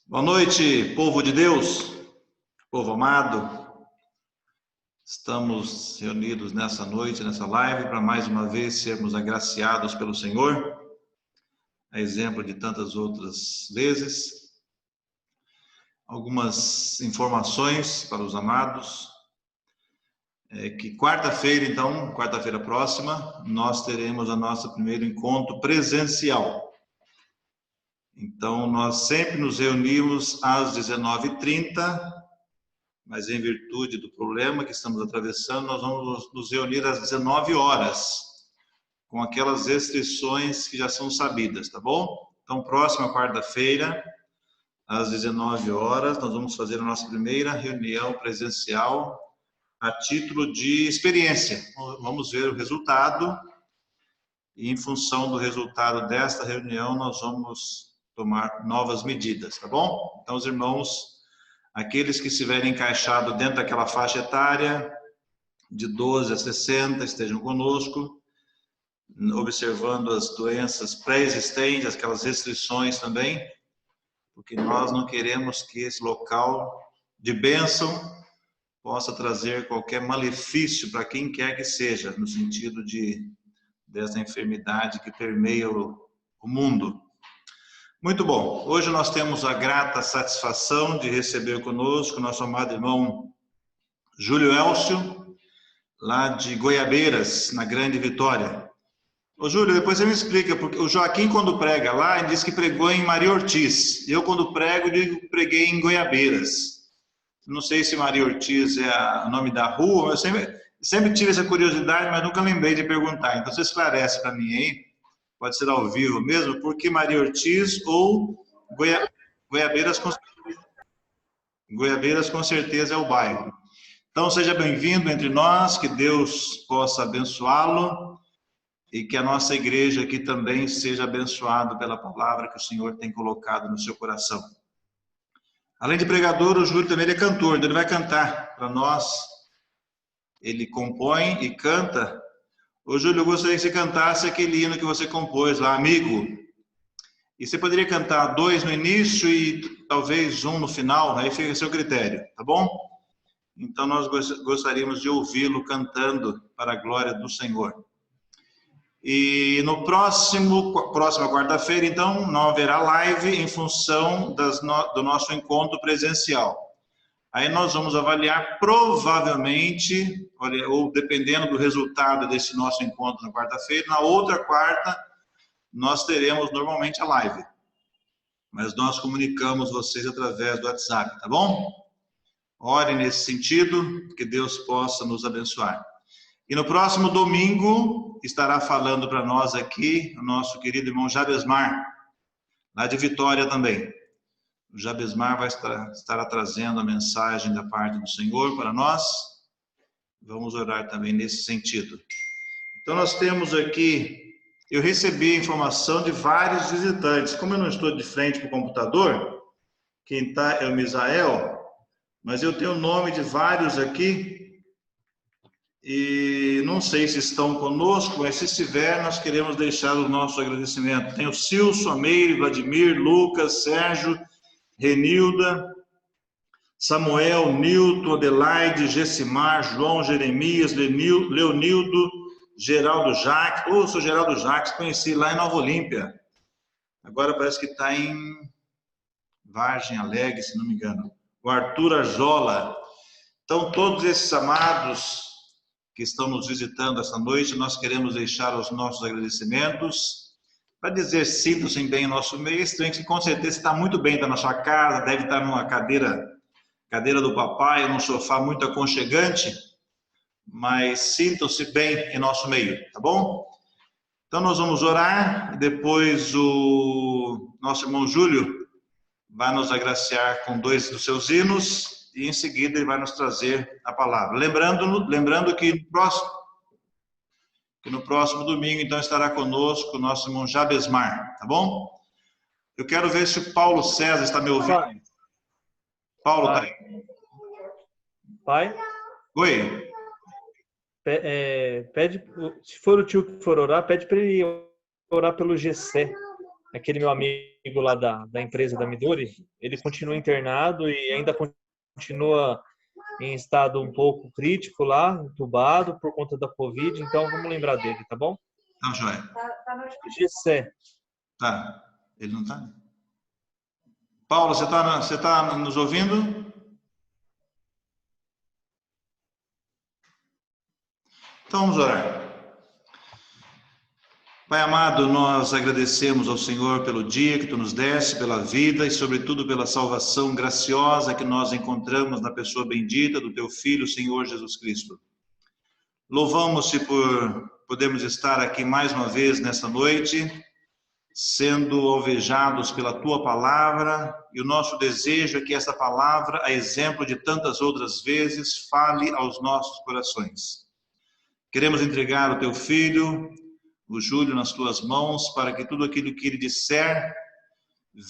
Boa noite, povo de Deus, povo amado. Estamos reunidos nessa noite, nessa live, para mais uma vez sermos agraciados pelo Senhor, a exemplo de tantas outras vezes. Algumas informações para os amados. Que quarta-feira, então, quarta-feira próxima, nós teremos o nosso primeiro encontro presencial. Então, nós sempre nos reunimos às 19h30, mas em virtude do problema que estamos atravessando, nós vamos nos reunir às 19 horas, com aquelas restrições que já são sabidas, tá bom? Então, próxima quarta-feira, às 19 horas, nós vamos fazer a nossa primeira reunião presencial a título de experiência. Vamos ver o resultado e, em função do resultado desta reunião, nós vamos tomar novas medidas, tá bom? Então, os irmãos, aqueles que estiverem encaixados dentro daquela faixa etária, de 12 a 60, estejam conosco, observando as doenças pré-existentes, aquelas restrições também, porque nós não queremos que esse local de bênção possa trazer qualquer malefício para quem quer que seja, no sentido dessa enfermidade que permeia o mundo. Muito bom. Hoje nós temos a grata satisfação de receber conosco nosso amado irmão Júlio Elcio, lá de Goiabeiras, na Grande Vitória. Ô Júlio, depois você me explica, porque o Joaquim, quando prega lá, ele diz que pregou em Maria Ortiz. Eu, quando prego, digo que preguei em Goiabeiras. Não sei se Maria Ortiz é o nome da rua, eu sempre tive essa curiosidade, mas nunca lembrei de perguntar. Então você esclarece para mim aí, pode ser ao vivo mesmo, por que Maria Ortiz ou Goiabeiras com certeza é o bairro. Então seja bem-vindo entre nós, que Deus possa abençoá-lo e que a nossa igreja aqui também seja abençoada pela palavra que o Senhor tem colocado no seu coração. Além de pregador, o Júlio também é cantor, então ele vai cantar para nós. Ele compõe e canta. Ô Júlio, eu gostaria que você cantasse aquele hino que você compôs lá, Amigo. E você poderia cantar 2 no início e talvez 1 no final, aí fica a seu critério, tá bom? Então nós gostaríamos de ouvi-lo cantando para a glória do Senhor. E no próxima quarta-feira, então, não haverá live em função do nosso encontro presencial. Aí nós vamos avaliar provavelmente, ou dependendo do resultado desse nosso encontro na quarta-feira, na outra quarta nós teremos normalmente a live. Mas nós comunicamos vocês através do WhatsApp, tá bom? Ore nesse sentido, que Deus possa nos abençoar. E no próximo domingo estará falando para nós aqui o nosso querido irmão Jabesmar, lá de Vitória também. O Jabesmar vai estar trazendo a mensagem da parte do Senhor para nós. Vamos orar também nesse sentido. Então nós temos aqui, eu recebi a informação de vários visitantes. Como eu não estou de frente para o computador, quem está é o Misael, mas eu tenho o nome de vários aqui. E não sei se estão conosco, mas se estiver, nós queremos deixar o nosso agradecimento. Tem o Silso, a Meire, Vladimir, Lucas, Sérgio, Renilda, Samuel, Nilton, Adelaide, Gessimar, João, Jeremias, Leonildo, Geraldo Jacques. Ô, sou Geraldo Jacques, conheci lá em Nova Olímpia. Agora parece que está em Vargem Alegre, se não me engano. O Arthur Arjola. Então, todos esses amados que estão nos visitando essa noite, nós queremos deixar os nossos agradecimentos, para dizer, sintam-se bem em nosso meio, estranho que com certeza está muito bem, está na sua casa, deve estar numa cadeira do papai, num sofá muito aconchegante, mas sintam-se bem em nosso meio, tá bom? Então nós vamos orar, e depois o nosso irmão Júlio vai nos agraciar com 2 dos seus hinos, e em seguida ele vai nos trazer a palavra. Lembrando que no próximo domingo, então, estará conosco o nosso irmão Jabesmar, tá bom? Eu quero ver se o Paulo César está me ouvindo. Pai. Paulo, tá aí? Pai? Oi? Pede, se for o tio que for orar, pede para ele orar pelo Gessé. aquele meu amigo lá da empresa da Midori, ele continua internado e ainda continua em estado um pouco crítico lá, entubado por conta da Covid, então vamos lembrar dele, tá bom? Tá, joia. Gessé. Tá. Ele não tá? Paulo, você tá nos ouvindo? Então vamos orar. Pai amado, nós agradecemos ao Senhor pelo dia que Tu nos deste, pela vida e, sobretudo, pela salvação graciosa que nós encontramos na pessoa bendita do Teu Filho, Senhor Jesus Cristo. Louvamos-te por podermos estar aqui mais uma vez nesta noite, sendo alvejados pela Tua palavra, e o nosso desejo é que esta palavra, a exemplo de tantas outras vezes, fale aos nossos corações. Queremos entregar o Teu Filho, o Júlio, nas Tuas mãos, para que tudo aquilo que ele disser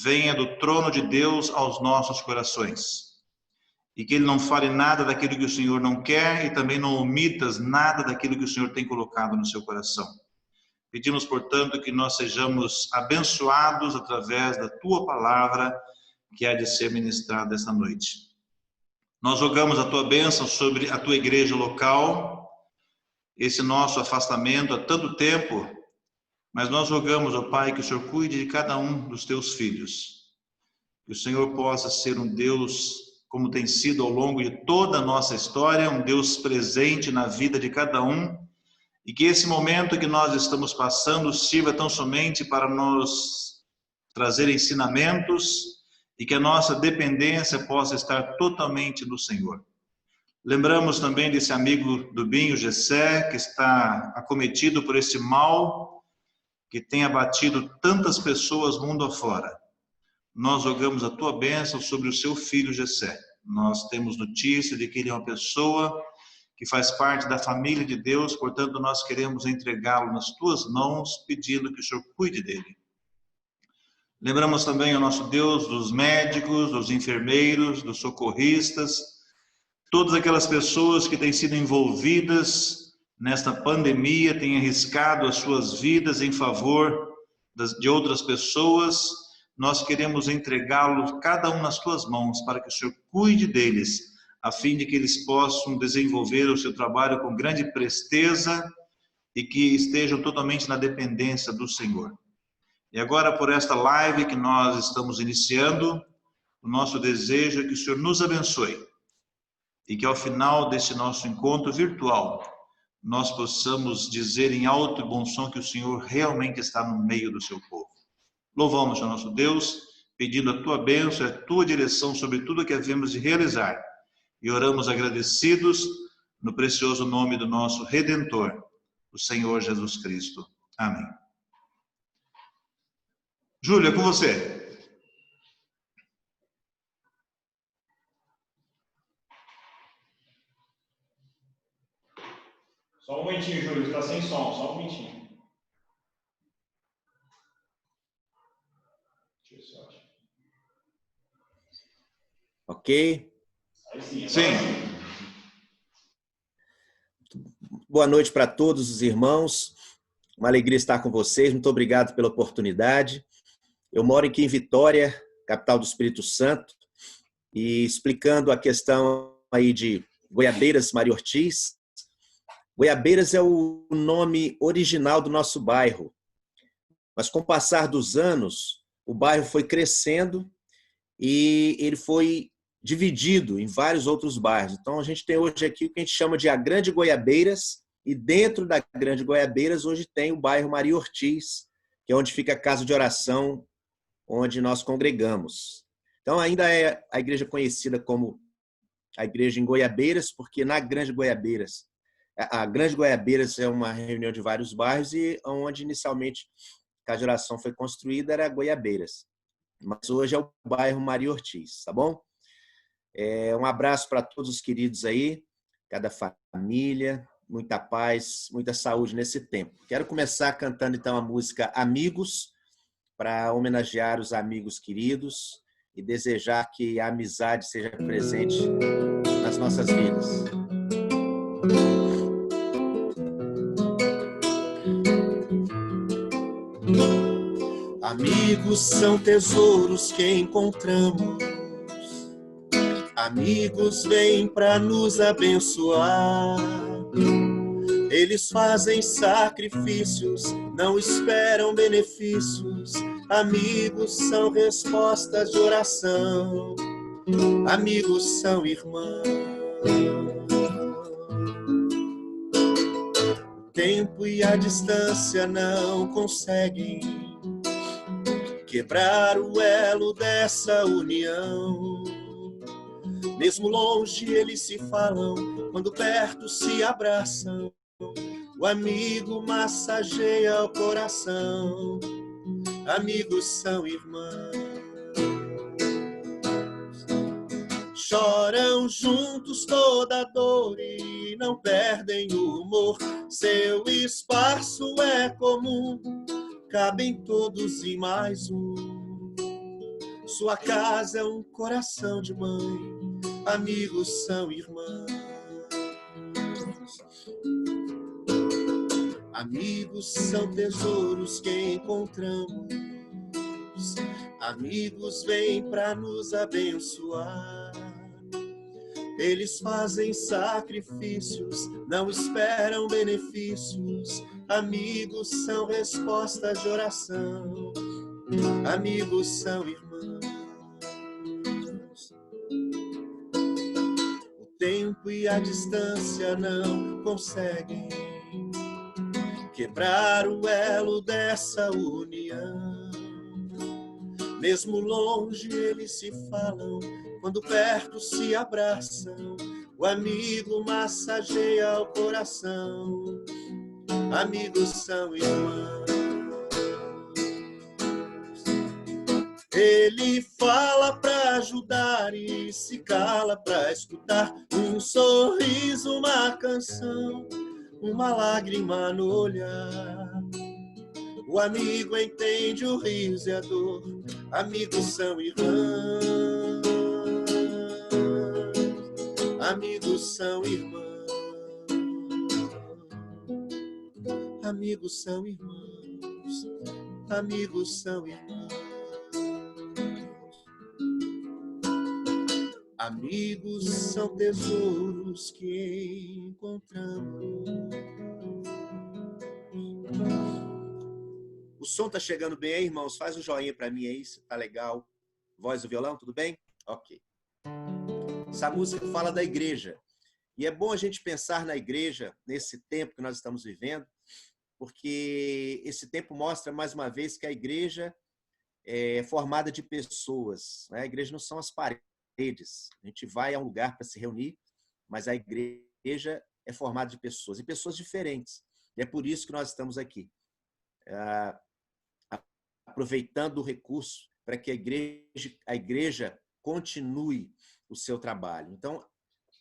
venha do trono de Deus aos nossos corações. E que ele não fale nada daquilo que o Senhor não quer e também não omitas nada daquilo que o Senhor tem colocado no seu coração. Pedimos, portanto, que nós sejamos abençoados através da Tua palavra que há de ser ministrada esta noite. Nós rogamos a Tua bênção sobre a Tua igreja local, esse nosso afastamento há tanto tempo, mas nós rogamos, ó Pai, que o Senhor cuide de cada um dos Teus filhos. Que o Senhor possa ser um Deus, como tem sido ao longo de toda a nossa história, um Deus presente na vida de cada um, e que esse momento que nós estamos passando sirva tão somente para nos trazer ensinamentos e que a nossa dependência possa estar totalmente no Senhor. Lembramos também desse amigo do Binho, Gessé, que está acometido por esse mal que tem abatido tantas pessoas mundo afora. Nós rogamos a Tua bênção sobre o seu filho Gessé. Nós temos notícia de que ele é uma pessoa que faz parte da família de Deus, portanto nós queremos entregá-lo nas Tuas mãos, pedindo que o Senhor cuide dele. Lembramos também, ó nosso Deus, dos médicos, dos enfermeiros, dos socorristas, todas aquelas pessoas que têm sido envolvidas nesta pandemia, têm arriscado as suas vidas em favor de outras pessoas, nós queremos entregá-los, cada um nas Tuas mãos, para que o Senhor cuide deles, a fim de que eles possam desenvolver o seu trabalho com grande presteza e que estejam totalmente na dependência do Senhor. E agora, por esta live que nós estamos iniciando, o nosso desejo é que o Senhor nos abençoe e que ao final desse nosso encontro virtual, nós possamos dizer em alto e bom som que o Senhor realmente está no meio do seu povo. Louvamos o nosso Deus, pedindo a Tua bênção e a Tua direção sobre tudo que havemos de realizar. E oramos agradecidos no precioso nome do nosso Redentor, o Senhor Jesus Cristo. Amém. Júlia, é com você. Só um momentinho, Júlio, está sem som, só um momentinho. Deixa eu ver se eu acho. Ok? Aí sim. Sim. Boa noite para todos os irmãos. Uma alegria estar com vocês. Muito obrigado pela oportunidade. Eu moro aqui em Vitória, capital do Espírito Santo, e explicando a questão aí de Goiabeiras Maria Ortiz. Goiabeiras é o nome original do nosso bairro, mas com o passar dos anos, o bairro foi crescendo e ele foi dividido em vários outros bairros. Então, a gente tem hoje aqui o que a gente chama de a Grande Goiabeiras, e dentro da Grande Goiabeiras, hoje tem o bairro Maria Ortiz, que é onde fica a casa de oração, onde nós congregamos. Então, ainda é a igreja conhecida como a igreja em Goiabeiras, porque na Grande Goiabeiras, a Grande Goiabeiras é uma reunião de vários bairros e onde inicialmente a casa de oração foi construída era Goiabeiras. Mas hoje é o bairro Maria Ortiz, tá bom? Um abraço para todos os queridos aí, cada família, muita paz, muita saúde nesse tempo. Quero começar cantando então a música Amigos, para homenagear os amigos queridos e desejar que a amizade seja presente nas nossas vidas. Amigos são tesouros que encontramos. Amigos vêm para nos abençoar. Eles fazem sacrifícios, não esperam benefícios. Amigos são respostas de oração. Amigos são irmãos. O tempo e a distância não conseguem quebrar o elo dessa união. Mesmo longe eles se falam, quando perto se abraçam. O amigo massageia o coração. Amigos são irmãos. Choram juntos toda a dor e não perdem o humor. Seu espaço é comum, cabem todos e mais um. Sua casa é um coração de mãe. Amigos são irmãos. Amigos são tesouros que encontramos. Amigos vêm para nos abençoar. Eles fazem sacrifícios, não esperam benefícios. Amigos são respostas de oração. Amigos são irmãos. O tempo e a distância não conseguem quebrar o elo dessa união. Mesmo longe eles se falam, quando perto se abraçam. O amigo massageia o coração. Amigos são irmãos. Ele fala para ajudar e se cala para escutar. Um sorriso, uma canção, uma lágrima no olhar. O amigo entende o riso e a dor. Amigos são irmãos. Amigos são irmãos. Amigos são irmãos. Amigos são irmãos. Amigos são tesouros que encontramos. O som tá chegando bem aí, irmãos? Faz um joinha para mim aí, se tá legal. Voz do violão, tudo bem? Ok. Essa música fala da igreja. E é bom a gente pensar na igreja nesse tempo que nós estamos vivendo, porque esse tempo mostra mais uma vez que a igreja é formada de pessoas, né? A igreja não são as paredes. A gente vai a um lugar para se reunir, mas a igreja é formada de pessoas, e pessoas diferentes. E é por isso que nós estamos aqui, aproveitando o recurso para que a igreja continue o seu trabalho. Então,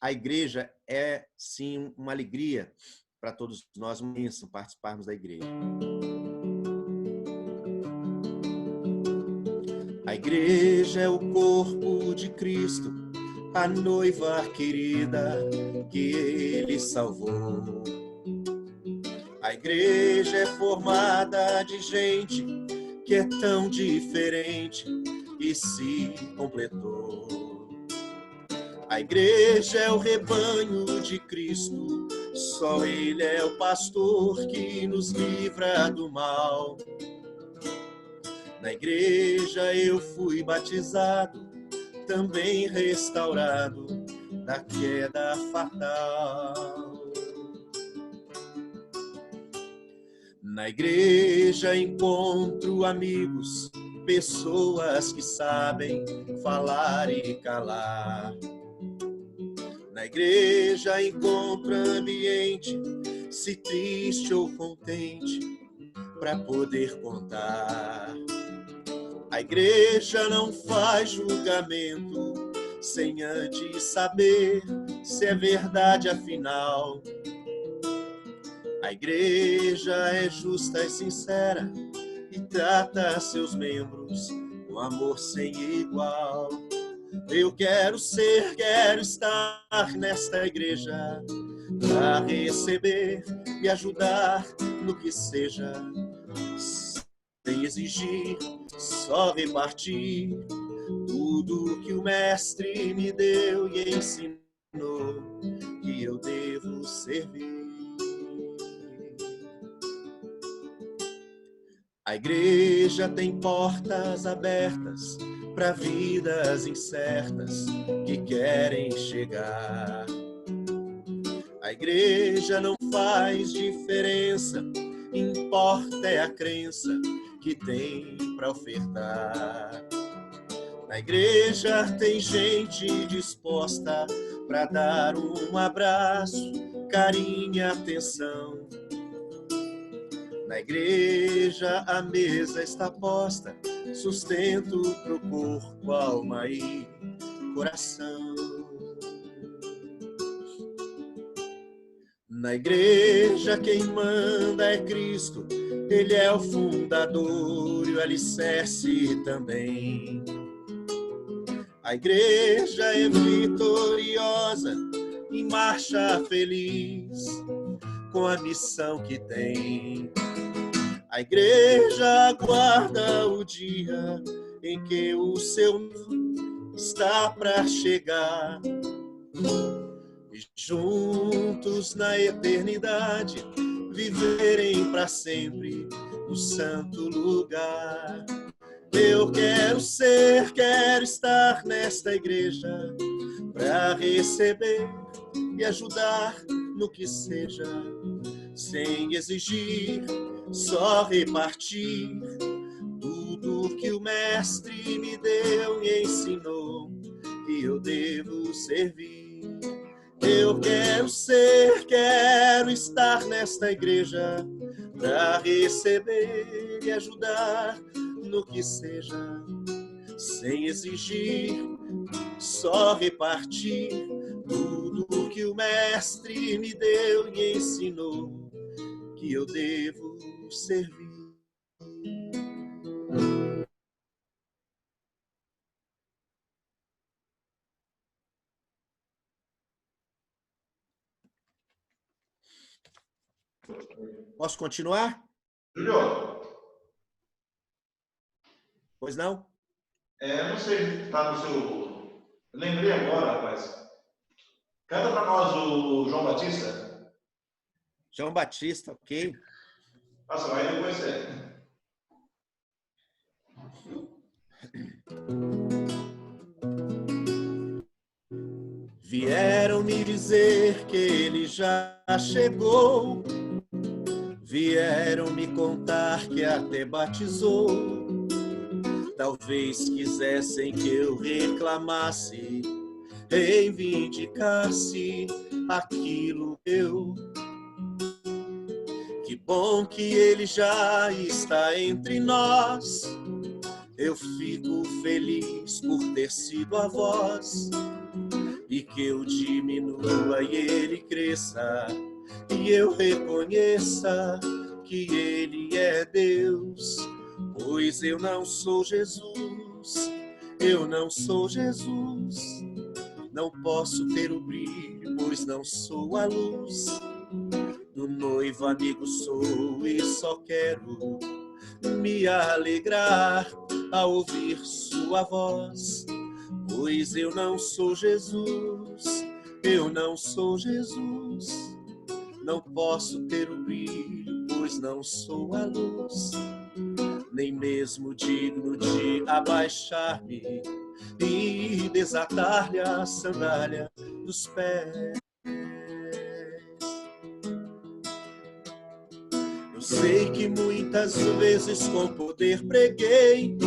a igreja é, sim, uma alegria para todos nós, uma bênção participarmos da igreja. A igreja é o corpo de Cristo, a noiva querida que Ele salvou. A igreja é formada de gente que é tão diferente e se completou. A igreja é o rebanho de Cristo, só Ele é o pastor que nos livra do mal. Na igreja eu fui batizado, também restaurado da queda fatal. Na igreja encontro amigos, pessoas que sabem falar e calar. Na igreja encontro ambiente, se triste ou contente, para poder contar. A igreja não faz julgamento, sem antes saber se é verdade afinal. A igreja é justa e sincera e trata seus membros com amor sem igual. Eu quero estar nesta igreja para receber e ajudar no que seja, sem exigir, só repartir tudo que o mestre me deu e ensinou que eu devo servir. A igreja tem portas abertas para vidas incertas que querem chegar. A igreja não faz diferença, importa é a crença que tem para ofertar. Na igreja tem gente disposta para dar um abraço, carinho e atenção. Na igreja a mesa está posta, sustento pro corpo, alma e coração. Na igreja quem manda é Cristo, Ele é o fundador e o alicerce também. A igreja é vitoriosa, em marcha feliz, com a missão que tem. A igreja aguarda o dia em que o seu está para chegar. E juntos na eternidade viverem para sempre no santo lugar. Eu quero ser, quero estar nesta igreja para receber e ajudar no que seja, sem exigir, só repartir tudo que o mestre me deu e ensinou que eu devo servir. Eu quero ser, quero estar nesta igreja para receber e ajudar no que seja, sem exigir, só repartir tudo que o mestre me deu e ensinou que eu devo servir. Posso continuar? Júlio, Pois não? não sei se está no seu... Eu lembrei agora, rapaz. Canta para nós o João Batista. João Batista, ok. Passa, vai depois você. Vieram me dizer que ele já chegou, vieram me contar que até batizou. Talvez quisessem que eu reclamasse, reivindicasse aquilo eu. Que bom que ele já está entre nós. Eu fico feliz por ter sido a voz, e que eu diminua e ele cresça, e eu reconheça que ele é Deus, pois eu não sou Jesus, eu não sou Jesus, não posso ter o brilho, pois não sou a luz. Do noivo amigo sou e só quero me alegrar ao ouvir sua voz, pois eu não sou Jesus, eu não sou Jesus, não posso ter o brilho, pois não sou a luz, nem mesmo digno de abaixar-me e desatar-lhe a sandália dos pés. Eu sei que muitas vezes com poder preguei,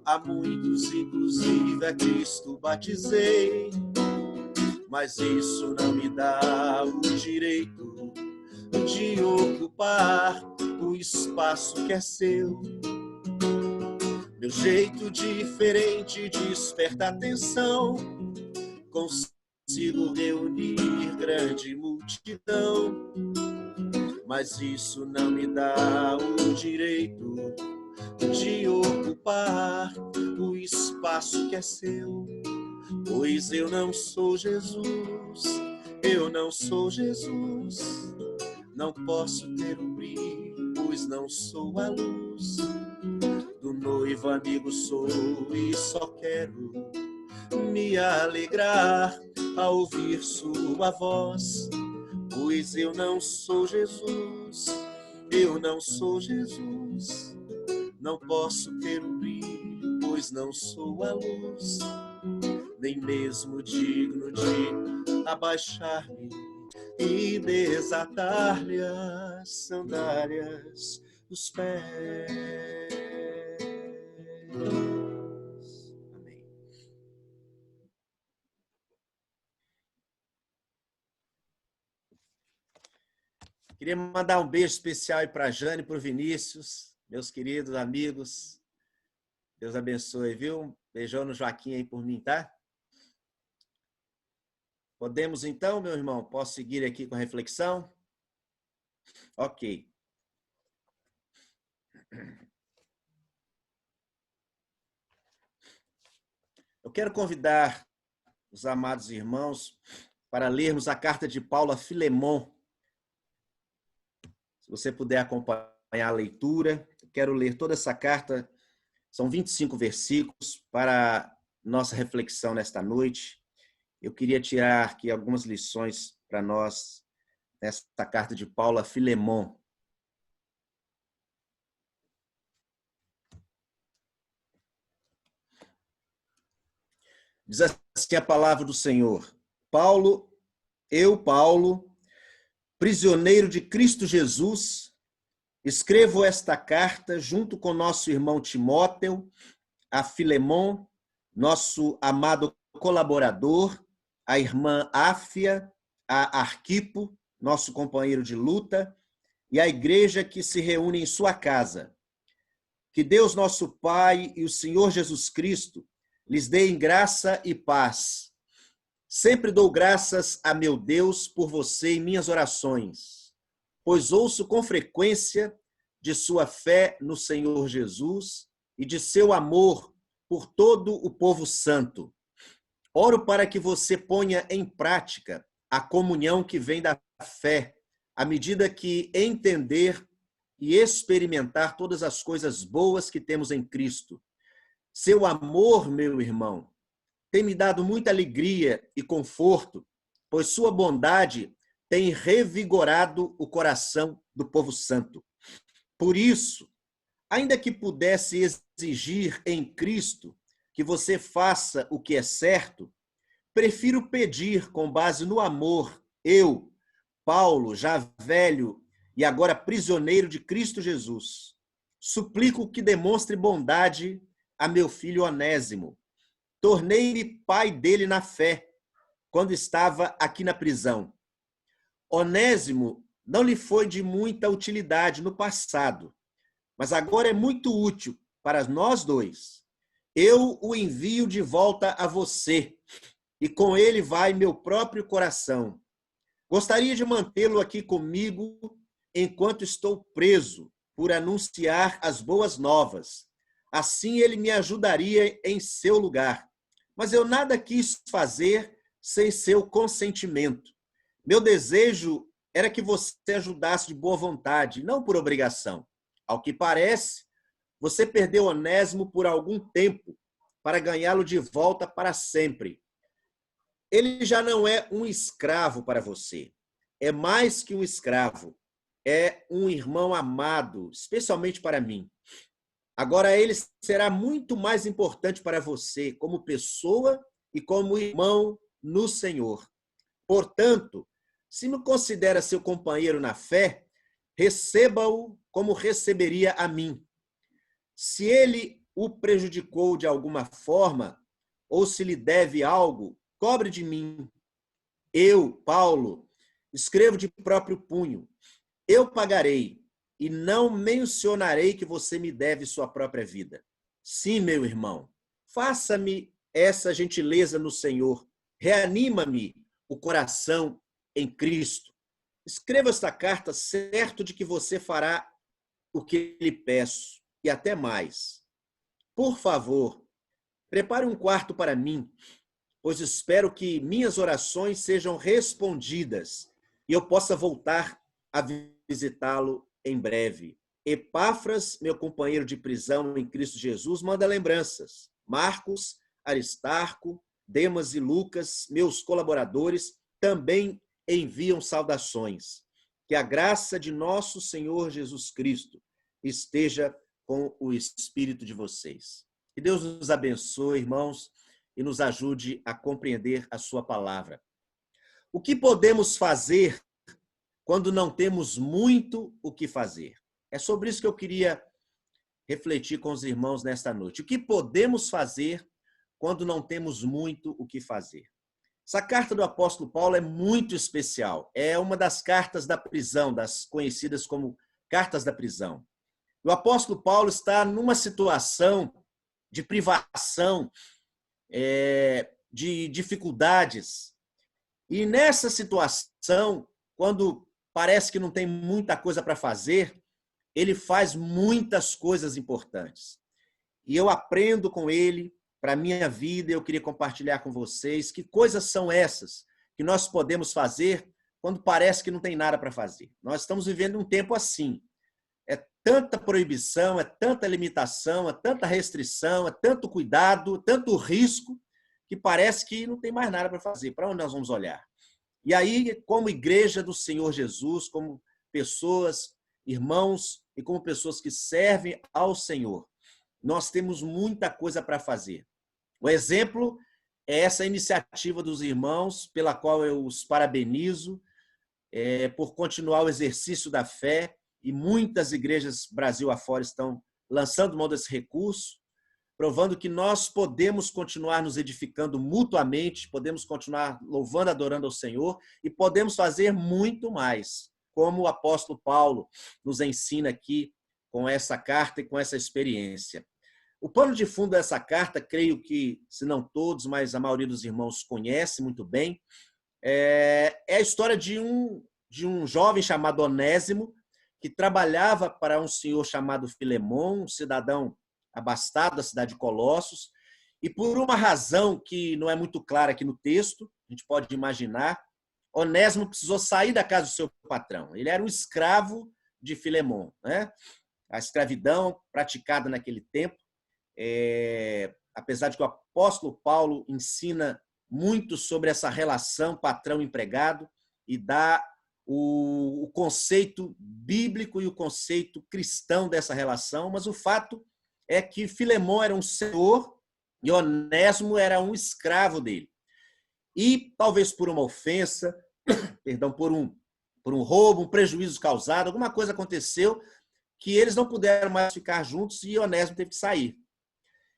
a muitos, inclusive a Cristo batizei, mas isso não me dá o direito de ocupar o espaço que é seu. Meu jeito diferente desperta atenção, consigo reunir grande multidão, mas isso não me dá o direito de ocupar o espaço que é seu, pois eu não sou Jesus, eu não sou Jesus, não posso ter o brilho, pois não sou a luz. Do noivo amigo sou e só quero me alegrar ao ouvir sua voz, pois eu não sou Jesus, eu não sou Jesus. Não posso ter o brilho, pois não sou a luz, nem mesmo digno de abaixar-me e desatar-lhe as sandálias dos pés. Amém. Queria mandar um beijo especial aí para a Jane e para o Vinícius, meus queridos amigos. Deus abençoe, viu? Beijão no Joaquim aí por mim, tá? Podemos então, meu irmão? Posso seguir aqui com a reflexão? Ok. Eu quero convidar os amados irmãos para lermos a carta de Paulo a Filemon. Se você puder acompanhar a leitura, eu quero ler toda essa carta. São 25 versículos para nossa reflexão nesta noite. Eu queria tirar aqui algumas lições para nós nesta carta de Paulo a Filemon. Diz assim a palavra do Senhor. Paulo, prisioneiro de Cristo Jesus, escrevo esta carta junto com nosso irmão Timóteo, a Filemon, nosso amado colaborador, a irmã Áfia, a Arquipo, nosso companheiro de luta, e a igreja que se reúne em sua casa. Que Deus, nosso Pai, e o Senhor Jesus Cristo lhes deem graça e paz. Sempre dou graças a meu Deus por você em minhas orações, pois ouço com frequência de sua fé no Senhor Jesus e de seu amor por todo o povo santo. Oro para que você ponha em prática a comunhão que vem da fé, à medida que entender e experimentar todas as coisas boas que temos em Cristo. Seu amor, meu irmão, tem me dado muita alegria e conforto, pois sua bondade tem revigorado o coração do povo santo. Por isso, ainda que pudesse exigir em Cristo que você faça o que é certo, prefiro pedir com base no amor, eu, Paulo, já velho e agora prisioneiro de Cristo Jesus, suplico que demonstre bondade a meu filho Onésimo. Tornei-me pai dele na fé, quando estava aqui na prisão. Onésimo não lhe foi de muita utilidade no passado, mas agora é muito útil para nós dois. Eu o envio de volta a você, e com ele vai meu próprio coração. Gostaria de mantê-lo aqui comigo enquanto estou preso, por anunciar as boas novas. Assim ele me ajudaria em seu lugar. Mas eu nada quis fazer sem seu consentimento. Meu desejo era que você ajudasse de boa vontade, não por obrigação. Ao que parece, você perdeu Onésimo por algum tempo para ganhá-lo de volta para sempre. Ele já não é um escravo para você. É mais que um escravo. É um irmão amado, especialmente para mim. Agora ele será muito mais importante para você como pessoa e como irmão no Senhor. Portanto, se me considera seu companheiro na fé, receba-o como receberia a mim. Se ele o prejudicou de alguma forma, ou se lhe deve algo, cobre de mim. Eu, Paulo, escrevo de próprio punho. Eu pagarei. E não mencionarei que você me deve sua própria vida. Sim, meu irmão, faça-me essa gentileza no Senhor. Reanima-me o coração em Cristo. Escreva esta carta certo de que você fará o que lhe peço e até mais. Por favor, prepare um quarto para mim, pois espero que minhas orações sejam respondidas e eu possa voltar a visitá-lo em breve. Epáfras, meu companheiro de prisão em Cristo Jesus, manda lembranças. Marcos, Aristarco, Demas e Lucas, meus colaboradores, também enviam saudações. Que a graça de nosso Senhor Jesus Cristo esteja com o espírito de vocês. Que Deus nos abençoe, irmãos, e nos ajude a compreender a sua palavra. O que podemos fazer quando não temos muito o que fazer? É sobre isso que eu queria refletir com os irmãos nesta noite. O que podemos fazer quando não temos muito o que fazer? Essa carta do apóstolo Paulo é muito especial. É uma das cartas da prisão, das conhecidas como cartas da prisão. O apóstolo Paulo está numa situação de privação, de dificuldades. E nessa situação, quando parece que não tem muita coisa para fazer, ele faz muitas coisas importantes. E eu aprendo com ele para a minha vida, eu queria compartilhar com vocês que coisas são essas que nós podemos fazer quando parece que não tem nada para fazer. Nós estamos vivendo um tempo assim. É tanta proibição, é tanta limitação, é tanta restrição, é tanto cuidado, tanto risco, que parece que não tem mais nada para fazer. Para onde nós vamos olhar? E aí, como igreja do Senhor Jesus, como pessoas, irmãos, e como pessoas que servem ao Senhor, nós temos muita coisa para fazer. O exemplo é essa iniciativa dos irmãos, pela qual eu os parabenizo, por continuar o exercício da fé, e muitas igrejas Brasil afora estão lançando mão desse recurso, provando que nós podemos continuar nos edificando mutuamente, podemos continuar louvando, adorando ao Senhor e podemos fazer muito mais, como o apóstolo Paulo nos ensina aqui com essa carta e com essa experiência. O pano de fundo dessa carta, creio que, se não todos, mas a maioria dos irmãos conhece muito bem, é a história de um jovem chamado Onésimo, que trabalhava para um senhor chamado Filemon, um cidadão abastado da cidade de Colossos, e por uma razão que não é muito clara aqui no texto, a gente pode imaginar, Onésimo precisou sair da casa do seu patrão. Ele era um escravo de Filemon, né? A escravidão praticada naquele tempo, apesar de que o apóstolo Paulo ensina muito sobre essa relação patrão-empregado e dá o conceito bíblico e o conceito cristão dessa relação, mas o fato é que Filemon era um senhor e Onésimo era um escravo dele. E talvez por uma ofensa, perdão, por um roubo, um prejuízo causado, alguma coisa aconteceu que eles não puderam mais ficar juntos e Onésimo teve que sair.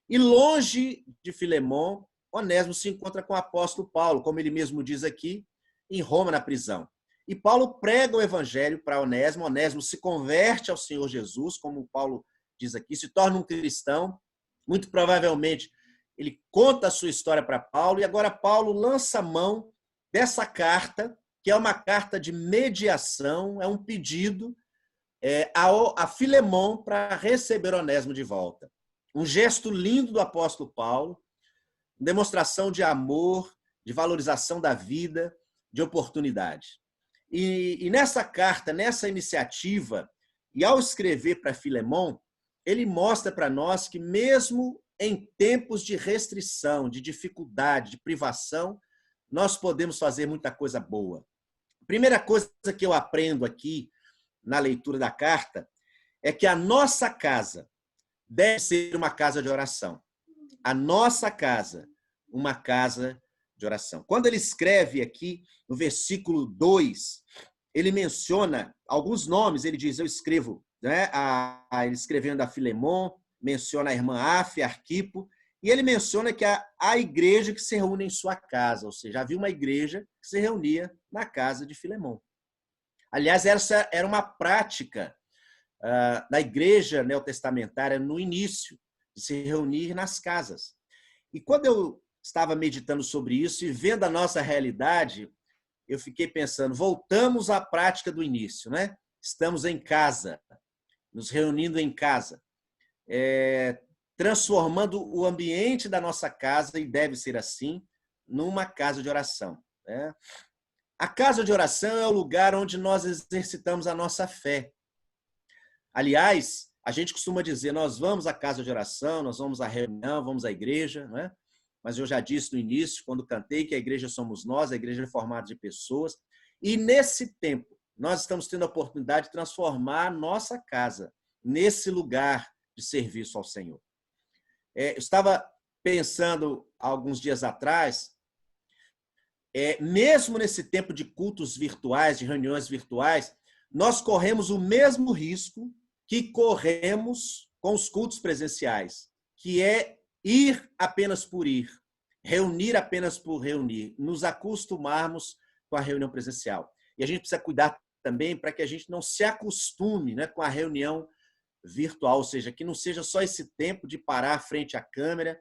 E longe de Filemon, Onésimo se encontra com o apóstolo Paulo, como ele mesmo diz aqui, em Roma, na prisão. E Paulo prega o evangelho para Onésimo, Onésimo se converte ao Senhor Jesus, como Paulo diz aqui, se torna um cristão, muito provavelmente ele conta a sua história para Paulo, e agora Paulo lança mão dessa carta, que é uma carta de mediação, é um pedido a Filemon para receber Onésimo de volta. Um gesto lindo do apóstolo Paulo, demonstração de amor, de valorização da vida, de oportunidade. E nessa carta, nessa iniciativa, e ao escrever para Filemon, ele mostra para nós que mesmo em tempos de restrição, de dificuldade, de privação, nós podemos fazer muita coisa boa. A primeira coisa que eu aprendo aqui na leitura da carta é que a nossa casa deve ser uma casa de oração. A nossa casa, uma casa de oração. Quando ele escreve aqui, no versículo 2, ele menciona alguns nomes, ele diz, eu escrevo, né? Ele escrevendo a Filemon, menciona a irmã Áfia, Arquipo, e ele menciona que a igreja que se reúne em sua casa, ou seja, havia uma igreja que se reunia na casa de Filemon. Aliás, essa era uma prática da igreja neotestamentária no início, de se reunir nas casas. E quando eu estava meditando sobre isso e vendo a nossa realidade, eu fiquei pensando, voltamos à prática do início, né? Estamos em casa, nos reunindo em casa, transformando o ambiente da nossa casa, e deve ser assim, numa casa de oração, né? A casa de oração é o lugar onde nós exercitamos a nossa fé. Aliás, a gente costuma dizer, nós vamos à casa de oração, nós vamos à reunião, vamos à igreja, não é? Mas eu já disse no início, quando cantei, que a igreja somos nós, a igreja é formada de pessoas. E nesse tempo, nós estamos tendo a oportunidade de transformar a nossa casa nesse lugar de serviço ao Senhor. Eu estava pensando, alguns dias atrás, mesmo nesse tempo de cultos virtuais, de reuniões virtuais, nós corremos o mesmo risco que corremos com os cultos presenciais, que é ir apenas por ir, reunir apenas por reunir, nos acostumarmos com a reunião presencial. E a gente precisa cuidar também para que a gente não se acostume, né, com a reunião virtual, ou seja, que não seja só esse tempo de parar frente à câmera,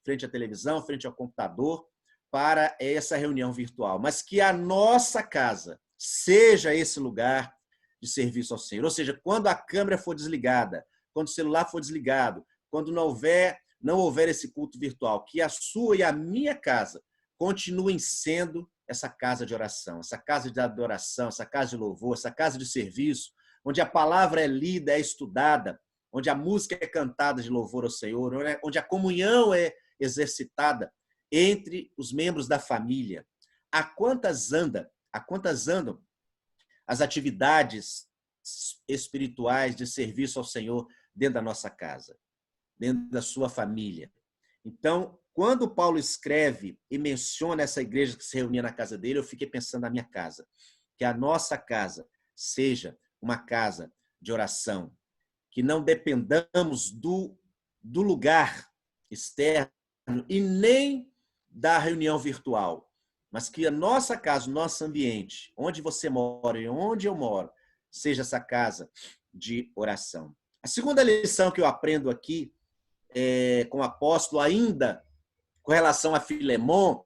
frente à televisão, frente ao computador, para essa reunião virtual, mas que a nossa casa seja esse lugar de serviço ao Senhor. Ou seja, quando a câmera for desligada, quando o celular for desligado, quando não houver esse culto virtual, que a sua e a minha casa continuem sendo essa casa de oração, essa casa de adoração, essa casa de louvor, essa casa de serviço, onde a palavra é lida, é estudada, onde a música é cantada de louvor ao Senhor, onde a comunhão é exercitada entre os membros da família. A quantas andam as atividades espirituais de serviço ao Senhor dentro da nossa casa, dentro da sua família? Então, quando Paulo escreve e menciona essa igreja que se reunia na casa dele, eu fiquei pensando na minha casa, que a nossa casa seja uma casa de oração, que não dependamos do lugar externo e nem da reunião virtual, mas que a nossa casa, o nosso ambiente, onde você mora e onde eu moro, seja essa casa de oração. A segunda lição que eu aprendo aqui com o apóstolo, ainda com relação a Filemon,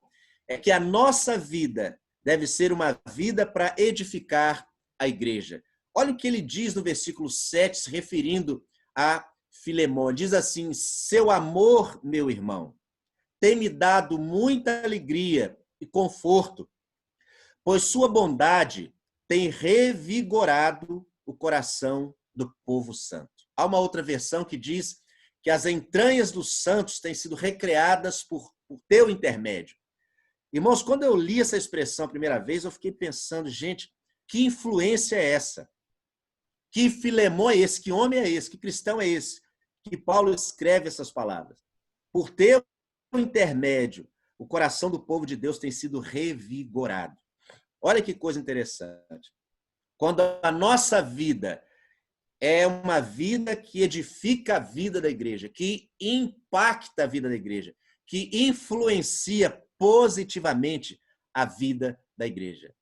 é que a nossa vida deve ser uma vida para edificar a igreja. Olha o que ele diz no versículo 7, se referindo a Filemon. Diz assim: seu amor, meu irmão, tem me dado muita alegria e conforto, pois sua bondade tem revigorado o coração do povo santo. Há uma outra versão que diz que as entranhas dos santos têm sido recreadas por teu intermédio. Irmãos, quando eu li essa expressão a primeira vez, eu fiquei pensando, gente, que influência é essa? Que Filemon é esse? Que homem é esse? Que cristão é esse? Que Paulo escreve essas palavras. Por teu intermédio, o coração do povo de Deus tem sido revigorado. Olha que coisa interessante. Quando a nossa vida é uma vida que edifica a vida da igreja, que impacta a vida da igreja, que influencia positivamente a vida da igreja.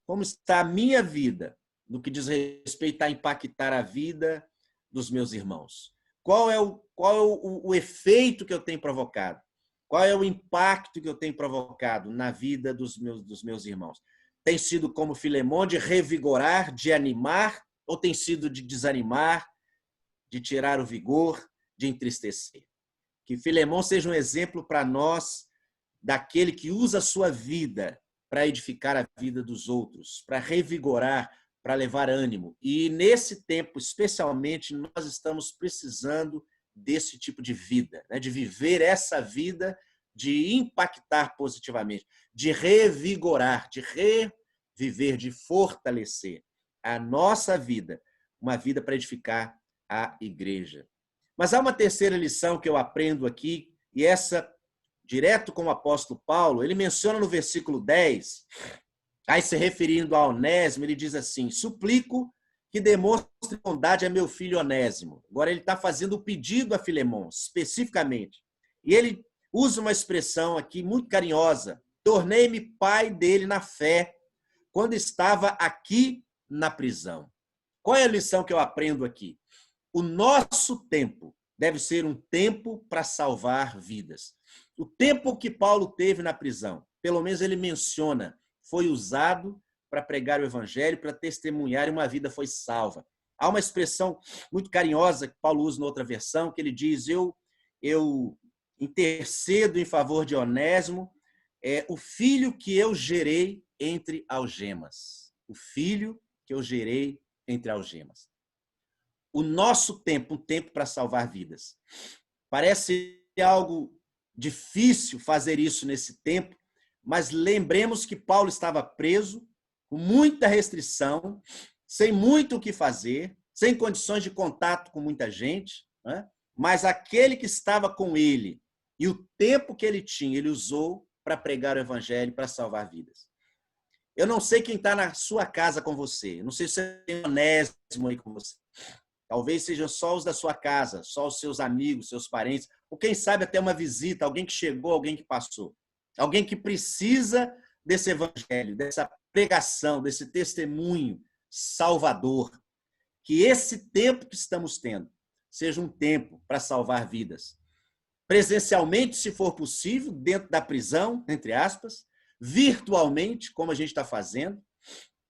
Como está a minha vida no que diz respeito a impactar a vida dos meus irmãos? Qual é o efeito que eu tenho provocado? Qual é o impacto que eu tenho provocado na vida dos meus irmãos? Tem sido como Filemon, de revigorar, de animar, ou tem sido de desanimar, de tirar o vigor, de entristecer? Que Filemon seja um exemplo para nós daquele que usa a sua vida para edificar a vida dos outros, para revigorar, para levar ânimo. E nesse tempo, especialmente, nós estamos precisando desse tipo de vida, né? De viver essa vida, de impactar positivamente, de revigorar, de reviver, de fortalecer a nossa vida, uma vida para edificar a igreja. Mas há uma terceira lição que eu aprendo aqui, e essa, direto com o apóstolo Paulo, ele menciona no versículo 10, aí se referindo a Onésimo, ele diz assim: suplico que demonstre bondade a meu filho Onésimo. Agora ele está fazendo o pedido a Filemon, especificamente. E ele usa uma expressão aqui muito carinhosa: tornei-me pai dele na fé, quando estava aqui na prisão. Qual é a lição que eu aprendo aqui? O nosso tempo deve ser um tempo para salvar vidas. O tempo que Paulo teve na prisão, pelo menos ele menciona, foi usado para pregar o evangelho, para testemunhar, e uma vida foi salva. Há uma expressão muito carinhosa que Paulo usa em outra versão, que ele diz: eu intercedo em favor de Onésimo, o filho que eu gerei entre algemas. O filho que eu gerei entre algemas. o nosso tempo, um tempo para salvar vidas. Parece algo difícil fazer isso nesse tempo, mas lembremos que Paulo estava preso, com muita restrição, sem muito o que fazer, sem condições de contato com muita gente, né? Mas aquele que estava com ele e o tempo que ele tinha, ele usou para pregar o evangelho, para salvar vidas. Eu não sei quem está na sua casa com você, eu não sei se você tem Onésimo aí com você. Talvez sejam só os da sua casa, só os seus amigos, seus parentes, ou quem sabe até uma visita, alguém que chegou, alguém que passou. Alguém que precisa desse evangelho, dessa pregação, desse testemunho salvador. Que esse tempo que estamos tendo seja um tempo para salvar vidas. Presencialmente, se for possível, dentro da prisão, entre aspas, virtualmente, como a gente está fazendo.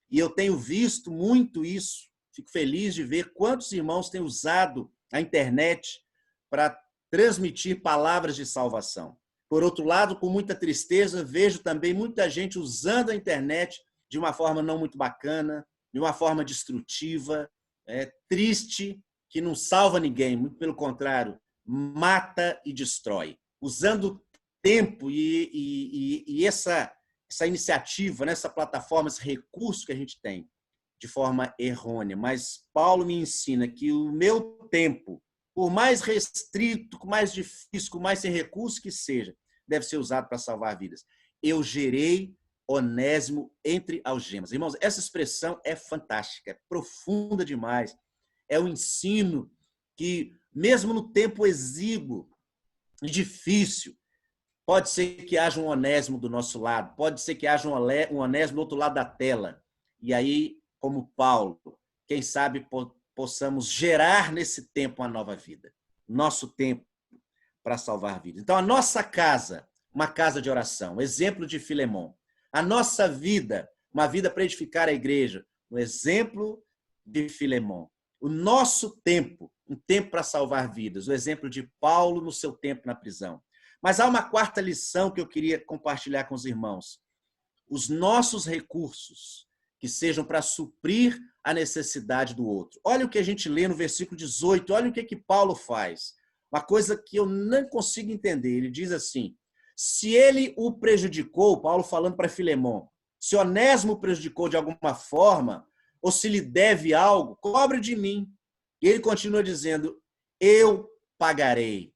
E eu tenho visto muito isso. Fico feliz de ver quantos irmãos têm usado a internet para transmitir palavras de salvação. Por outro lado, com muita tristeza, vejo também muita gente usando a internet de uma forma não muito bacana, de uma forma destrutiva, triste, que não salva ninguém, muito pelo contrário, mata e destrói. Usando tempo e essa iniciativa, essa plataforma, esse recurso que a gente tem, de forma errônea. Mas Paulo me ensina que o meu tempo, por mais restrito, com mais difícil, com mais sem recurso que seja, deve ser usado para salvar vidas. Eu gerei Onésimo entre algemas. Irmãos, essa expressão é fantástica, é profunda demais. É um ensino que, mesmo no tempo exíguo e difícil, pode ser que haja um Onésimo do nosso lado, pode ser que haja um Onésimo do outro lado da tela. E aí, como Paulo, quem sabe possamos gerar nesse tempo uma nova vida. Nosso tempo para salvar vidas. Então, a nossa casa, uma casa de oração, exemplo de Filemon. A nossa vida, uma vida para edificar a igreja, um exemplo de Filemon. O nosso tempo, um tempo para salvar vidas, o exemplo de Paulo no seu tempo na prisão. Mas há uma quarta lição que eu queria compartilhar com os irmãos. Os nossos recursos, que sejam para suprir a necessidade do outro. Olha o que a gente lê no versículo 18, olha o que Paulo faz. Uma coisa que eu não consigo entender. Ele diz assim, se ele o prejudicou, Paulo falando para Filemon, se Onésimo o prejudicou de alguma forma, ou se lhe deve algo, cobre de mim. E ele continua dizendo, eu pagarei.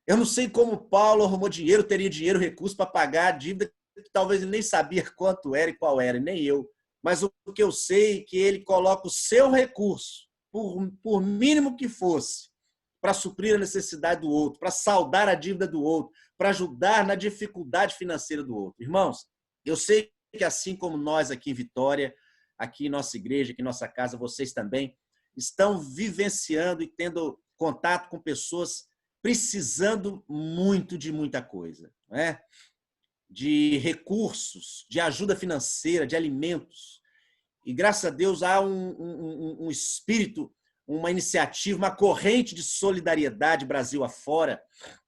Eu não sei como Paulo arrumou dinheiro, teria dinheiro, recurso para pagar a dívida, que talvez ele nem sabia quanto era e qual era, nem eu. Mas o que eu sei é que ele coloca o seu recurso, por mínimo que fosse, para suprir a necessidade do outro, para saldar a dívida do outro, para ajudar na dificuldade financeira do outro. Irmãos, eu sei que assim como nós aqui em Vitória, aqui em nossa igreja, aqui em nossa casa, vocês também estão vivenciando e tendo contato com pessoas precisando muito de muita coisa, né? De recursos, de ajuda financeira, de alimentos. E, graças a Deus, há um espírito, uma iniciativa, uma corrente de solidariedade Brasil afora,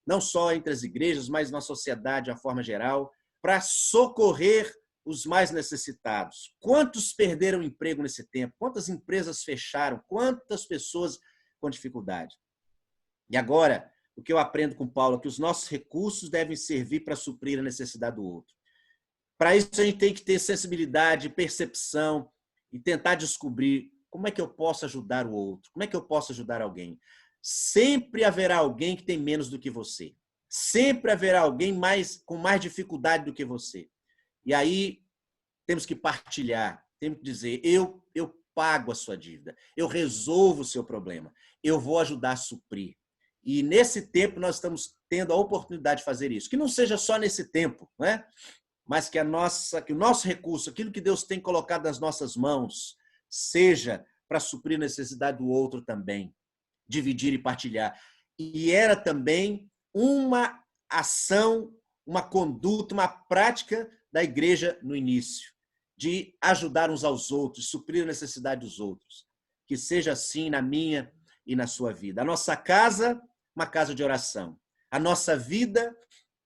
não só entre as igrejas, mas na sociedade de uma forma geral, para socorrer os mais necessitados. Quantos perderam emprego nesse tempo? Quantas empresas fecharam? Quantas pessoas com dificuldade? E agora, o que eu aprendo com Paulo é que os nossos recursos devem servir para suprir a necessidade do outro. Para isso, a gente tem que ter sensibilidade, percepção e tentar descobrir como é que eu posso ajudar o outro, como é que eu posso ajudar alguém. Sempre haverá alguém que tem menos do que você. Sempre haverá alguém com mais dificuldade do que você. E aí, temos que partilhar, temos que dizer, eu pago a sua dívida, eu resolvo o seu problema, eu vou ajudar a suprir. E nesse tempo nós estamos tendo a oportunidade de fazer isso. Que não seja só nesse tempo, né? Mas que o nosso recurso, aquilo que Deus tem colocado nas nossas mãos, seja para suprir a necessidade do outro também. Dividir e partilhar. E era também uma ação, uma conduta, uma prática da igreja no início, de ajudar uns aos outros, suprir a necessidade dos outros. Que seja assim na minha e na sua vida. A nossa casa, uma casa de oração. A nossa vida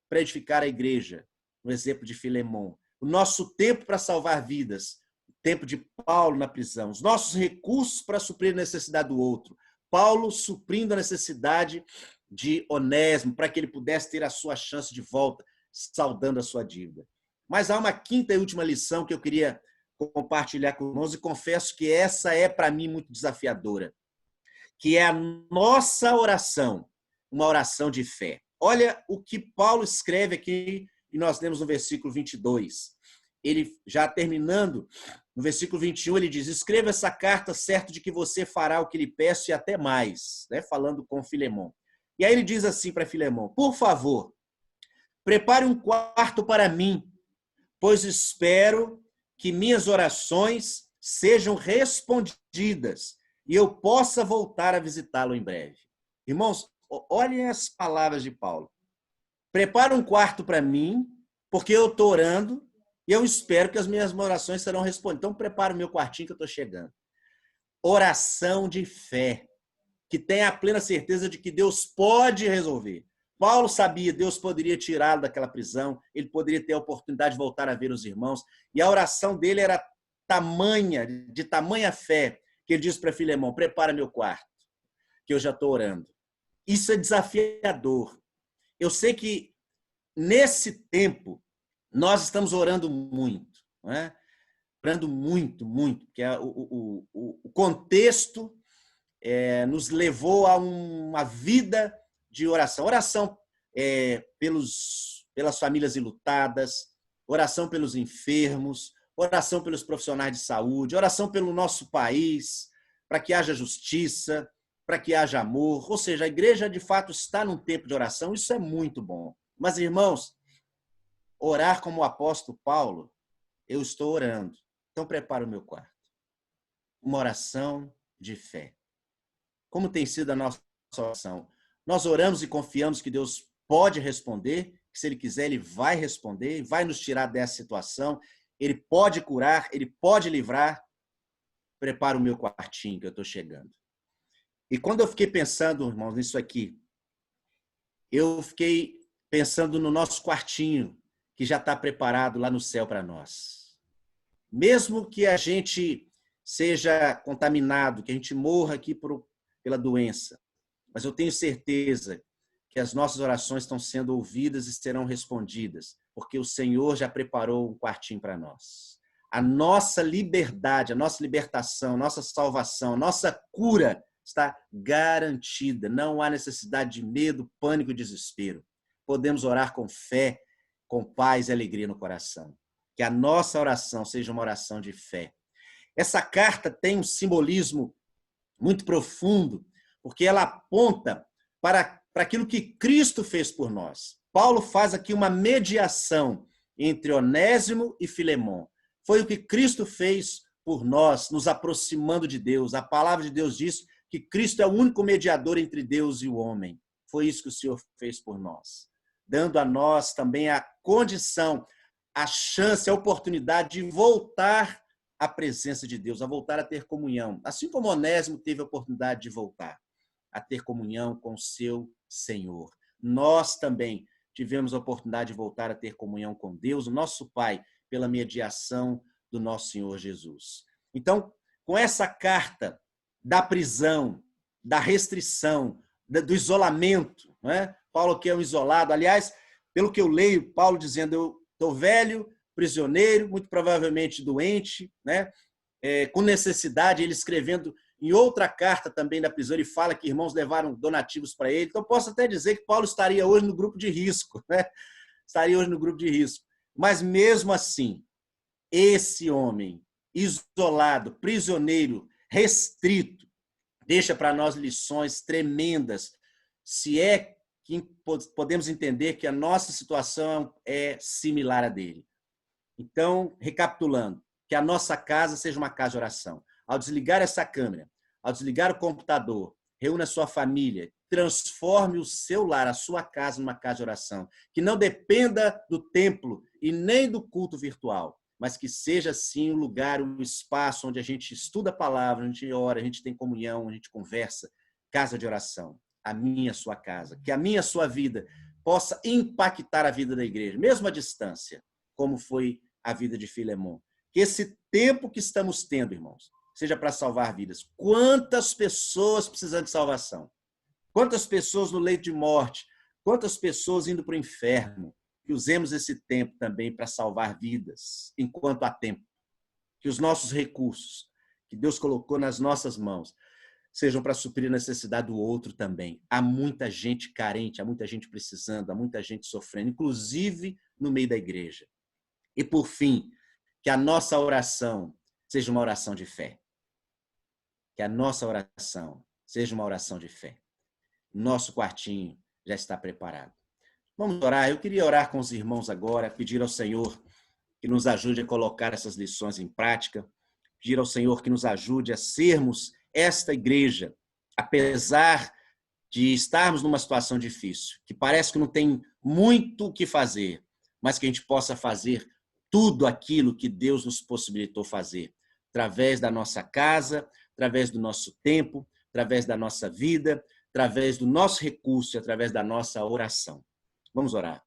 para edificar a igreja, no exemplo de Filemon. O nosso tempo para salvar vidas, o tempo de Paulo na prisão. Os nossos recursos para suprir a necessidade do outro. Paulo suprindo a necessidade de Onésimo, para que ele pudesse ter a sua chance de volta, saldando a sua dívida. Mas há uma quinta e última lição que eu queria compartilhar com nós, e confesso que essa é, para mim, muito desafiadora, que é a nossa oração, uma oração de fé. Olha o que Paulo escreve aqui, e nós lemos no versículo 22. Ele, já terminando, no versículo 21, ele diz: escreva essa carta certo de que você fará o que lhe peço e até mais, né? Falando com Filemão. E aí ele diz assim para Filemão: por favor, prepare um quarto para mim, pois espero que minhas orações sejam respondidas e eu possa voltar a visitá-lo em breve. Irmãos, olhem as palavras de Paulo. Prepara um quarto para mim, porque eu estou orando e eu espero que as minhas orações serão respondidas. Então, prepara o meu quartinho que eu estou chegando. Oração de fé, que tem a plena certeza de que Deus pode resolver. Paulo sabia, Deus poderia tirá-lo daquela prisão, ele poderia ter a oportunidade de voltar a ver os irmãos, e a oração dele era de tamanha fé, que ele disse para Filemão: prepara meu quarto, que eu já estou orando. Isso é desafiador. Eu sei que nesse tempo nós estamos orando muito, não é? Orando muito, muito, porque o contexto nos levou a uma vida de oração. Oração pelas famílias enlutadas, oração pelos enfermos, oração pelos profissionais de saúde, oração pelo nosso país, para que haja justiça, para que haja amor. Ou seja, a igreja, de fato, está num tempo de oração. Isso é muito bom. Mas, irmãos, orar como o apóstolo Paulo, eu estou orando. Então, prepara o meu quarto. Uma oração de fé. Como tem sido a nossa oração? Nós oramos e confiamos que Deus pode responder, que se Ele quiser, Ele vai responder, vai nos tirar dessa situação, Ele pode curar, Ele pode livrar. Prepara o meu quartinho que eu estou chegando. E quando eu fiquei pensando, irmãos, nisso aqui, eu fiquei pensando no nosso quartinho, que já está preparado lá no céu para nós. Mesmo que a gente seja contaminado, que a gente morra aqui pela doença, mas eu tenho certeza que as nossas orações estão sendo ouvidas e serão respondidas, porque o Senhor já preparou um quartinho para nós. A nossa liberdade, a nossa libertação, a nossa salvação, a nossa cura está garantida. Não há necessidade de medo, pânico e desespero. Podemos orar com fé, com paz e alegria no coração. Que a nossa oração seja uma oração de fé. Essa carta tem um simbolismo muito profundo, porque ela aponta para aquilo que Cristo fez por nós. Paulo faz aqui uma mediação entre Onésimo e Filemão. Foi o que Cristo fez por nós, nos aproximando de Deus. A palavra de Deus diz que Cristo é o único mediador entre Deus e o homem. Foi isso que o Senhor fez por nós, dando a nós também a condição, a chance, a oportunidade de voltar à presença de Deus, a voltar a ter comunhão. Assim como Onésimo teve a oportunidade de voltar a ter comunhão com o seu Senhor. Nós também tivemos a oportunidade de voltar a ter comunhão com Deus, o nosso Pai, pela mediação do nosso Senhor Jesus. Então, com essa carta da prisão, da restrição, do isolamento, né? Paulo que é um isolado, aliás, pelo que eu leio, Paulo dizendo: eu estou velho, prisioneiro, muito provavelmente doente, né? Com necessidade, ele escrevendo em outra carta também da prisão, ele fala que irmãos levaram donativos para ele. Então, posso até dizer que Paulo estaria hoje no grupo de risco, né? Estaria hoje no grupo de risco. Mas, mesmo assim, esse homem isolado, prisioneiro, restrito, deixa para nós lições tremendas, se é que podemos entender que a nossa situação é similar à dele. Então, recapitulando, que a nossa casa seja uma casa de oração. Ao desligar essa câmera, ao desligar o computador, reúna a sua família, transforme o seu lar, a sua casa, numa casa de oração. Que não dependa do templo e nem do culto virtual, mas que seja, sim, um lugar, um espaço onde a gente estuda a palavra, a gente ora, a gente tem comunhão, a gente conversa. Casa de oração. A minha, a sua casa. Que a minha, a sua vida possa impactar a vida da igreja, mesmo à distância, como foi a vida de Filemão. Que esse tempo que estamos tendo, irmãos, seja para salvar vidas. Quantas pessoas precisando de salvação? Quantas pessoas no leito de morte? Quantas pessoas indo para o inferno? Que usemos esse tempo também para salvar vidas, enquanto há tempo. Que os nossos recursos, que Deus colocou nas nossas mãos, sejam para suprir a necessidade do outro também. Há muita gente carente, há muita gente precisando, há muita gente sofrendo, inclusive no meio da igreja. E, por fim, que a nossa oração seja uma oração de fé. Que a nossa oração seja uma oração de fé. Nosso quartinho já está preparado. Vamos orar. Eu queria orar com os irmãos agora, pedir ao Senhor que nos ajude a colocar essas lições em prática, pedir ao Senhor que nos ajude a sermos esta igreja, apesar de estarmos numa situação difícil, que parece que não tem muito o que fazer, mas que a gente possa fazer tudo aquilo que Deus nos possibilitou fazer, através da nossa casa, através do nosso tempo, através da nossa vida, através do nosso recurso e através da nossa oração. Vamos orar.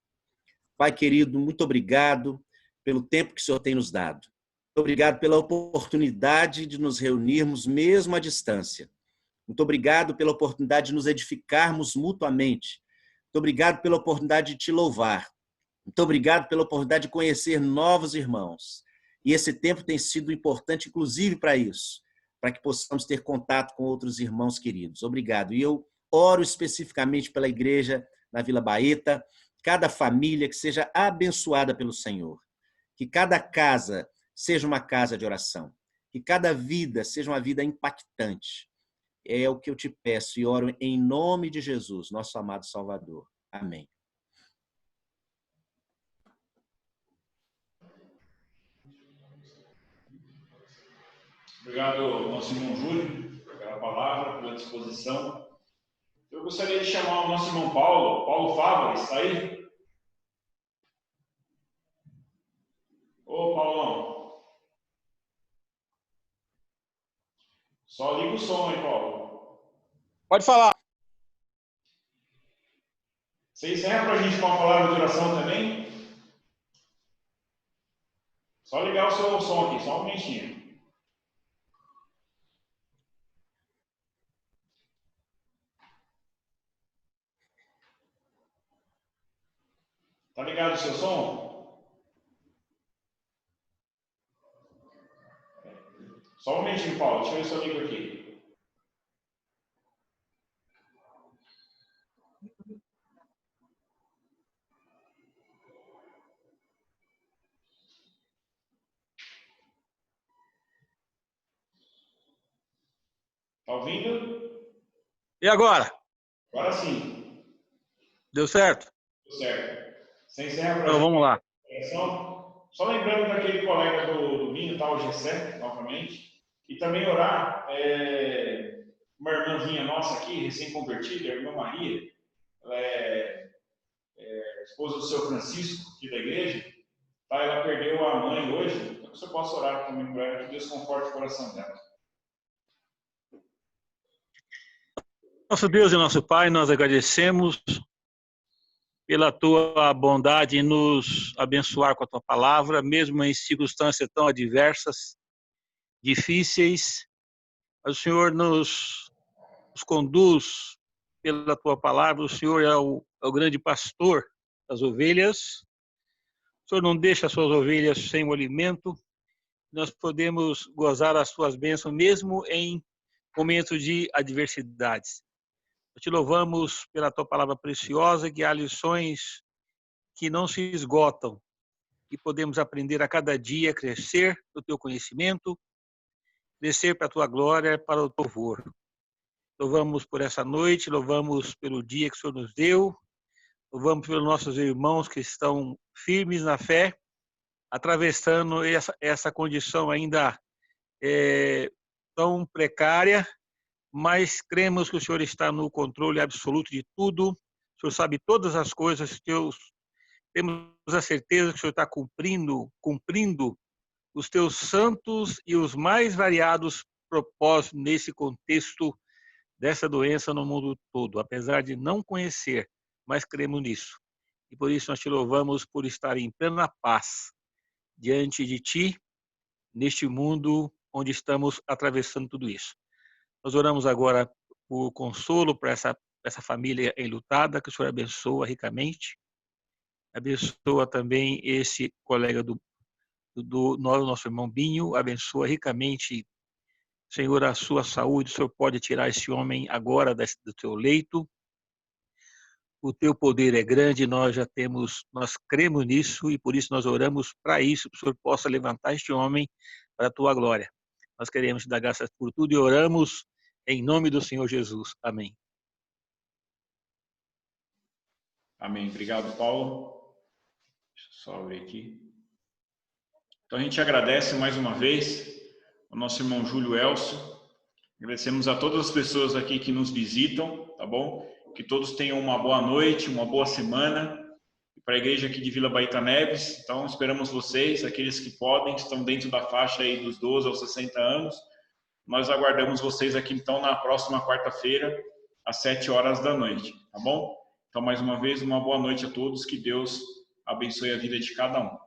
Pai querido, muito obrigado pelo tempo que o Senhor tem nos dado. Muito obrigado pela oportunidade de nos reunirmos mesmo à distância. Muito obrigado pela oportunidade de nos edificarmos mutuamente. Muito obrigado pela oportunidade de te louvar. Muito obrigado pela oportunidade de conhecer novos irmãos. E esse tempo tem sido importante, inclusive, para isso, para que possamos ter contato com outros irmãos queridos. Obrigado. E eu oro especificamente pela igreja na Vila Baeta, cada família que seja abençoada pelo Senhor. Que cada casa seja uma casa de oração. Que cada vida seja uma vida impactante. É o que eu te peço e oro em nome de Jesus, nosso amado Salvador. Amém. Obrigado, nosso irmão Júlio, pela palavra, pela disposição. Eu gostaria de chamar o nosso irmão Paulo Fávaro, está aí? Ô, Paulão. Só liga o som aí, Paulo. Pode falar. Você encerra para a gente com uma palavra de oração também? Só ligar o seu som aqui, só um minutinho. Tá ligado o seu som? Só um minutinho, Paulo. Deixa eu ver se eu ligo aqui. Tá ouvindo? E agora? Agora sim. Deu certo? Deu certo. Você encerra para Então vamos lá. Só lembrando daquele colega do domingo, tá, o Gessé, novamente. E também orar, uma irmãzinha nossa aqui, recém-convertida, a irmã Maria. Ela é esposa do seu Francisco, aqui da igreja. Tá, ela perdeu a mãe hoje. Então você possa orar também por ela, que Deus conforte o coração dela. Nosso Deus e nosso Pai, nós agradecemos pela tua bondade em nos abençoar com a tua palavra, mesmo em circunstâncias tão adversas, difíceis. O Senhor nos conduz pela tua palavra, o Senhor é o grande pastor das ovelhas. O Senhor não deixa as suas ovelhas sem o alimento. Nós podemos gozar as tuas bênçãos mesmo em momentos de adversidades. Te louvamos pela tua palavra preciosa, que há lições que não se esgotam e podemos aprender a cada dia, crescer no teu conhecimento, crescer para a tua glória, para o teu louvor. Louvamos por essa noite, louvamos pelo dia que o Senhor nos deu, louvamos pelos nossos irmãos que estão firmes na fé, atravessando essa condição ainda tão precária, mas cremos que o Senhor está no controle absoluto de tudo. O Senhor sabe todas as coisas. Temos a certeza que o Senhor está cumprindo os teus santos e os mais variados propósitos nesse contexto dessa doença no mundo todo, apesar de não conhecer, mas cremos nisso. E por isso nós te louvamos por estar em plena paz diante de ti, neste mundo onde estamos atravessando tudo isso. Nós oramos agora por consolo para essa família enlutada, que o Senhor abençoa ricamente. Abençoa também esse colega do nosso irmão Binho, abençoa ricamente, Senhor, a sua saúde. O Senhor pode tirar esse homem agora do teu leito. O teu poder é grande, nós cremos nisso e por isso nós oramos para isso, que o Senhor possa levantar este homem para a tua glória. Nós queremos te dar graças por tudo e oramos em nome do Senhor Jesus. Amém. Amém. Obrigado, Paulo. Deixa eu só ver aqui. Então a gente agradece mais uma vez ao nosso irmão Júlio Elcio. Agradecemos a todas as pessoas aqui que nos visitam, tá bom? Que todos tenham uma boa noite, uma boa semana. Para a igreja aqui de Vila Baita Neves, então esperamos vocês, aqueles que podem, estão dentro da faixa aí dos 12 aos 60 anos. Nós aguardamos vocês aqui então na próxima quarta-feira, às 7 horas da noite, tá bom? Então mais uma vez, uma boa noite a todos, que Deus abençoe a vida de cada um.